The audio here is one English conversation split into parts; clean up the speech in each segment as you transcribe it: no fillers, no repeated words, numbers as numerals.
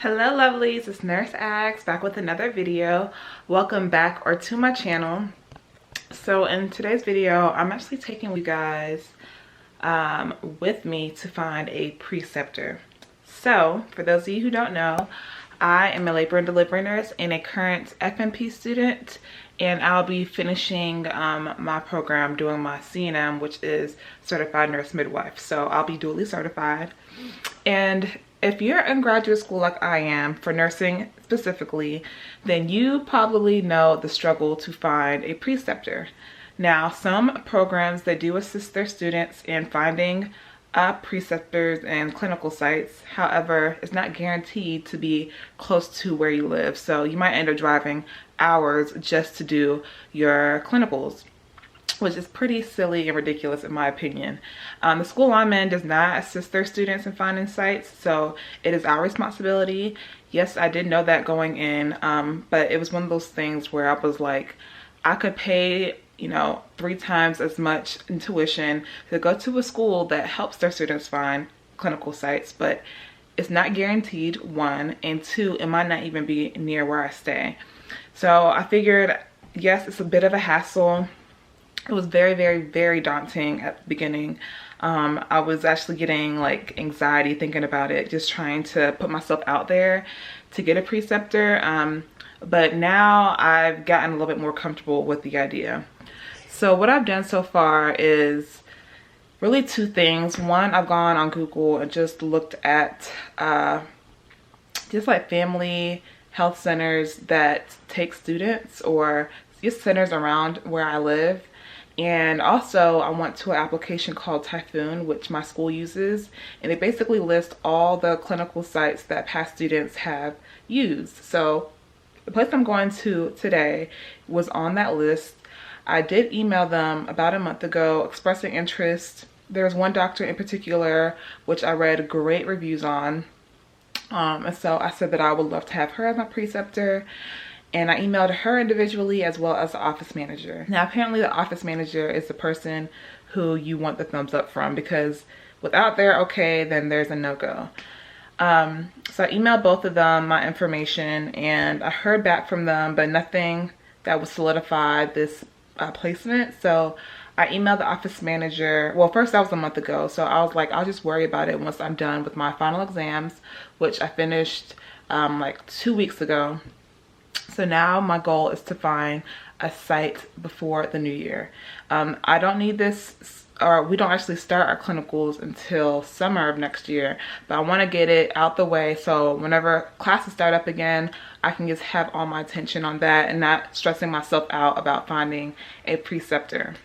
Hello lovelies, it's Nurse Axe back with another video. Welcome back or to my channel. So in today's video, I'm actually taking you guys with me to find a preceptor. So for those of you who don't know, I am a labor and delivery nurse and a current FNP student, and I'll be finishing my program doing my CNM, which is Certified Nurse Midwife. So I'll be dually certified. And if you're in graduate school like I am, for nursing specifically, then you probably know the struggle to find a preceptor. Now, some programs, they do assist their students in finding preceptors and clinical sites. However, it's not guaranteed to be close to where you live. So you might end up driving hours just to do your clinicals, which is pretty silly and ridiculous in my opinion. The school I'm in does not assist their students in finding sites, so it is our responsibility. Yes, I did know that going in, but it was one of those things where I was like, I could pay, 3 times as much in tuition to go to a school that helps their students find clinical sites, but it's not guaranteed, 1, and 2, it might not even be near where I stay. So I figured, yes, it's a bit of a hassle. It was very, very, very daunting at the beginning. I was actually getting like anxiety thinking about it, just trying to put myself out there to get a preceptor. But now I've gotten a little bit more comfortable with the idea. So what I've done so far is really 2 things. One, I've gone on Google and just looked at just like family health centers that take students, or just centers around where I live. And also I went to an application called Typhoon, which my school uses, and they basically list all the clinical sites that past students have used. So the place I'm going to today was on that list. I did email them about a month ago expressing interest. There's one doctor in particular which I read great reviews on, and so I said that I would love to have her as my preceptor. And I emailed her individually as well as the office manager. Now, apparently the office manager is the person who you want the thumbs up from, because without their okay, then there's a no-go. So I emailed both of them my information, and I heard back from them, but nothing that would solidify this placement. So I emailed the office manager. Well, first, that was a month ago. So I was like, I'll just worry about it once I'm done with my final exams, which I finished like 2 weeks ago. So now my goal is to find a site before the new year. I don't need this, or we don't actually start our clinicals until summer of next year, but I want to get it out the way so whenever classes start up again, I can just have all my attention on that and not stressing myself out about finding a preceptor.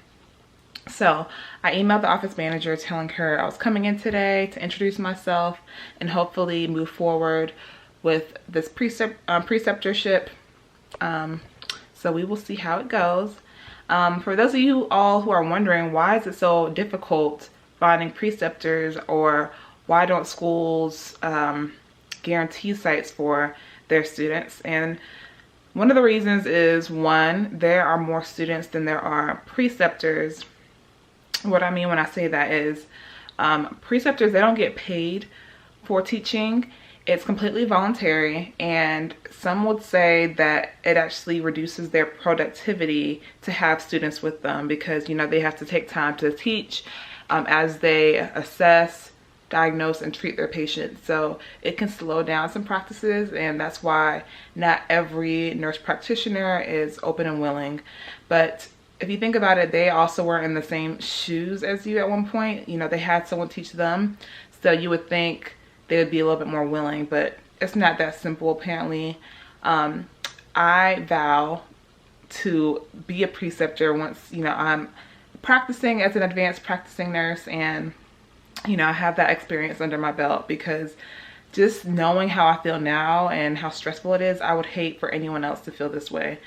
So I emailed the office manager telling her I was coming in today to introduce myself and hopefully move forward with this preceptorship. So we will see how it goes. For those of you all who are wondering, why is it so difficult finding preceptors, or why don't schools guarantee sites for their students? And one of the reasons is, 1, there are more students than there are preceptors. What I mean when I say that is preceptors, they don't get paid for teaching. It's completely voluntary, and some would say that it actually reduces their productivity to have students with them, because they have to take time to teach as they assess, diagnose, and treat their patients. So it can slow down some practices, and that's why not every nurse practitioner is open and willing. But if you think about it, they also were in the same shoes as you at one point. They had someone teach them, so you would think they would be a little bit more willing, but it's not that simple apparently. I vow to be a preceptor once I'm practicing as an advanced practicing nurse, and I have that experience under my belt, because just knowing how I feel now and how stressful it is, I would hate for anyone else to feel this way.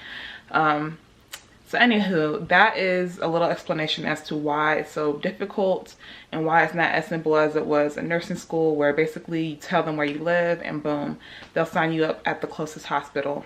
So anywho, that is a little explanation as to why it's so difficult and why it's not as simple as it was in nursing school, where basically you tell them where you live and boom, they'll sign you up at the closest hospital.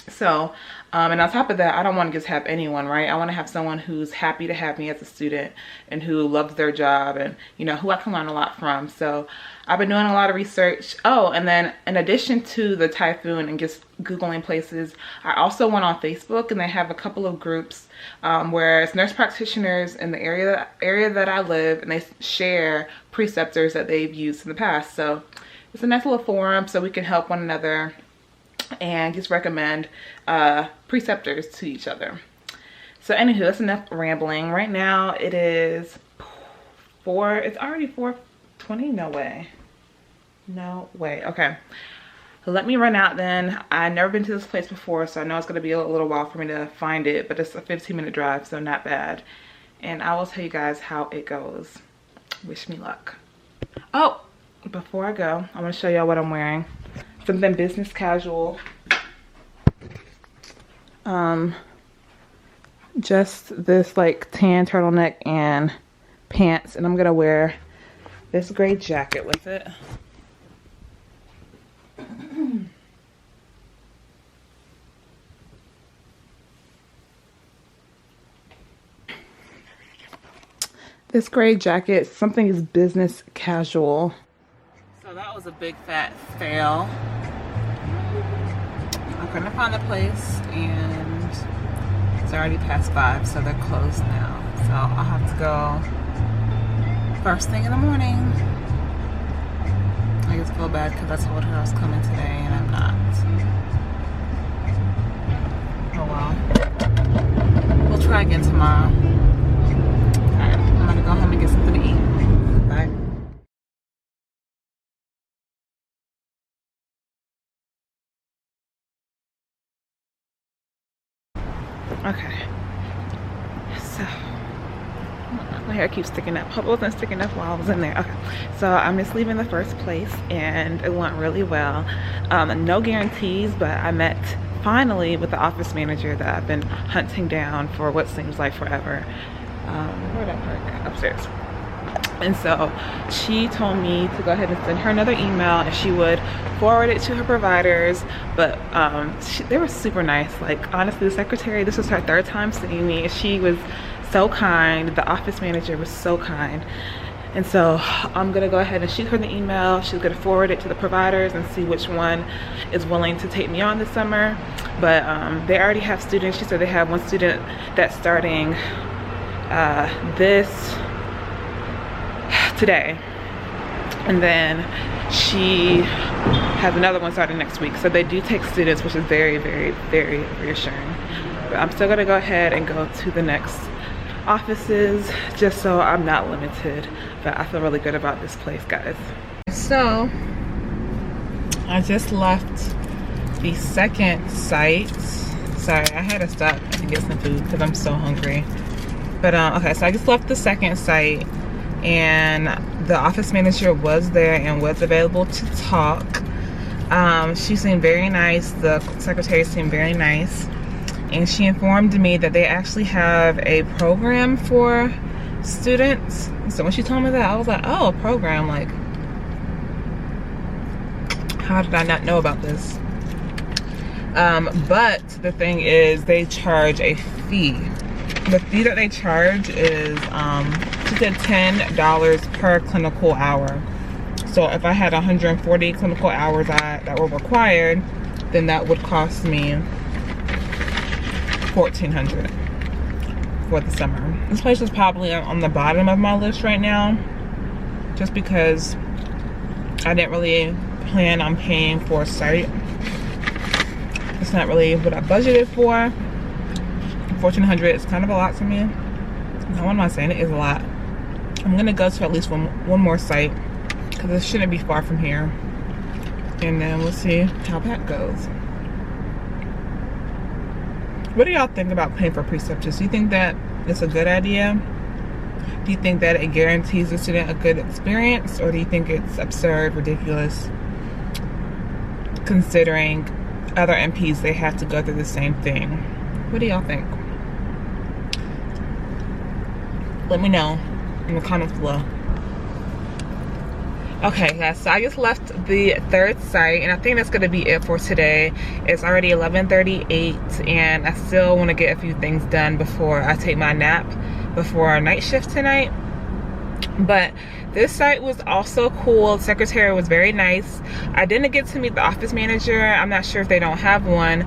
So, and on top of that, I don't want to just have anyone, right? I want to have someone who's happy to have me as a student and who loves their job and, you know, who I can learn a lot from. So I've been doing a lot of research. Oh, and then in addition to the typhoon and just Googling places, I also went on Facebook, and they have a couple of groups where it's nurse practitioners in the area that I live, and they share preceptors that they've used in the past. So it's a nice little forum so we can help one another and just recommend preceptors to each other. So anywho, that's enough rambling. Right now it is it's already 4:20. No way. Okay, let me run out then. I've never been to this place before, so I know it's going to be a little while for me to find it, but it's a 15-minute drive, so not bad. And I will tell you guys how it goes. Wish me luck. Oh, before I go, I want to show y'all what I'm wearing. Something business casual. Just this like tan turtleneck and pants, and I'm gonna wear this gray jacket with it. This gray jacket, something is business casual. So that was a big fat fail. I couldn't find the place, and it's already past 5, so they're closed now. So I'll have to go first thing in the morning. I just feel bad because I told her I was coming today and I'm not. Oh well. We'll try again tomorrow. Alright, I'm gonna go home and get something to eat. Bye. Okay, so my hair keeps sticking up. Hope it wasn't sticking up while I was in there. Okay, so I'm just leaving the first place, and it went really well. No guarantees, but I met finally with the office manager that I've been hunting down for what seems like forever. Where'd I park? Upstairs. And so she told me to go ahead and send her another email, and she would forward it to her providers. But they were super nice. Like, honestly, the secretary, this was her 3rd time seeing me, and she was so kind. The office manager was so kind. And so I'm gonna go ahead and shoot her the email. She's gonna forward it to the providers and see which one is willing to take me on this summer. But they already have students. She said they have one student that's starting today, and then she has another one starting next week. So they do take students, which is very, very, very reassuring. But I'm still gonna go ahead and go to the next offices just so I'm not limited. But I feel really good about this place, guys. So I just left the second site. Sorry, I had to stop to get some food because I'm so hungry. But okay, so I just left the second site, and the office manager was there and was available to talk. She seemed very nice. The secretary seemed very nice, and she informed me that they actually have a program for students. So when she told me that, I was like, oh, a program, like, how did I not know about this? But the thing is, they charge a fee. The fee that they charge is she said $10 per clinical hour. So if I had 140 clinical hours that were required, then that would cost me $1,400 for the summer. This place is probably on the bottom of my list right now, just because I didn't really plan on paying for a site. It's not really what I budgeted for. $1,400 is kind of a lot to me. Now, what am I saying? It is a lot. I'm gonna go to at least one more site, because it shouldn't be far from here, and then we'll see how that goes. What do y'all think about paying for preceptors? Do you think that it's a good idea? Do you think that it guarantees the student a good experience, or do you think it's absurd, ridiculous, considering other NPs, they have to go through the same thing? What do y'all think? Let me know in the comments below. Okay guys, so I just left the third site and I think that's gonna be it for today. It's already 11:38 and I still want to get a few things done before I take my nap before our night shift tonight. But this site was also cool. The secretary was very nice. I didn't get to meet the office manager. I'm not sure if they don't have one,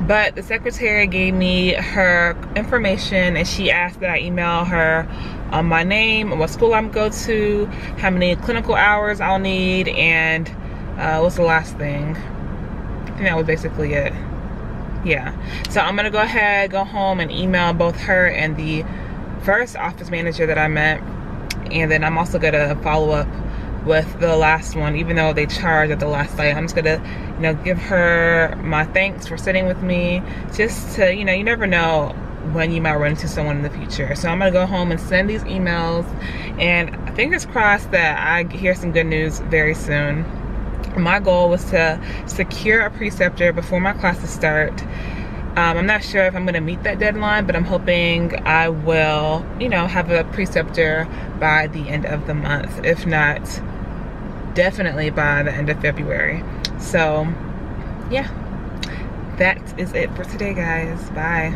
but the secretary gave me her information and she asked that I email her my name, what school I'm going to, how many clinical hours I'll need, and what's the last thing? I think that was basically it. Yeah, so I'm gonna go ahead, go home and email both her and the first office manager that I met, and then I'm also gonna follow up with the last one, even though they charged at the last site. I'm just gonna, you know, give her my thanks for sitting with me, just to, you know, you never know when you might run into someone in the future. So I'm gonna go home and send these emails, and fingers crossed that I hear some good news very soon. My goal was to secure a preceptor before my classes start. I'm not sure if I'm gonna meet that deadline, but I'm hoping I will, you know, have a preceptor by the end of the month. If not, definitely by the end of February. So yeah, that is it for today guys. Bye.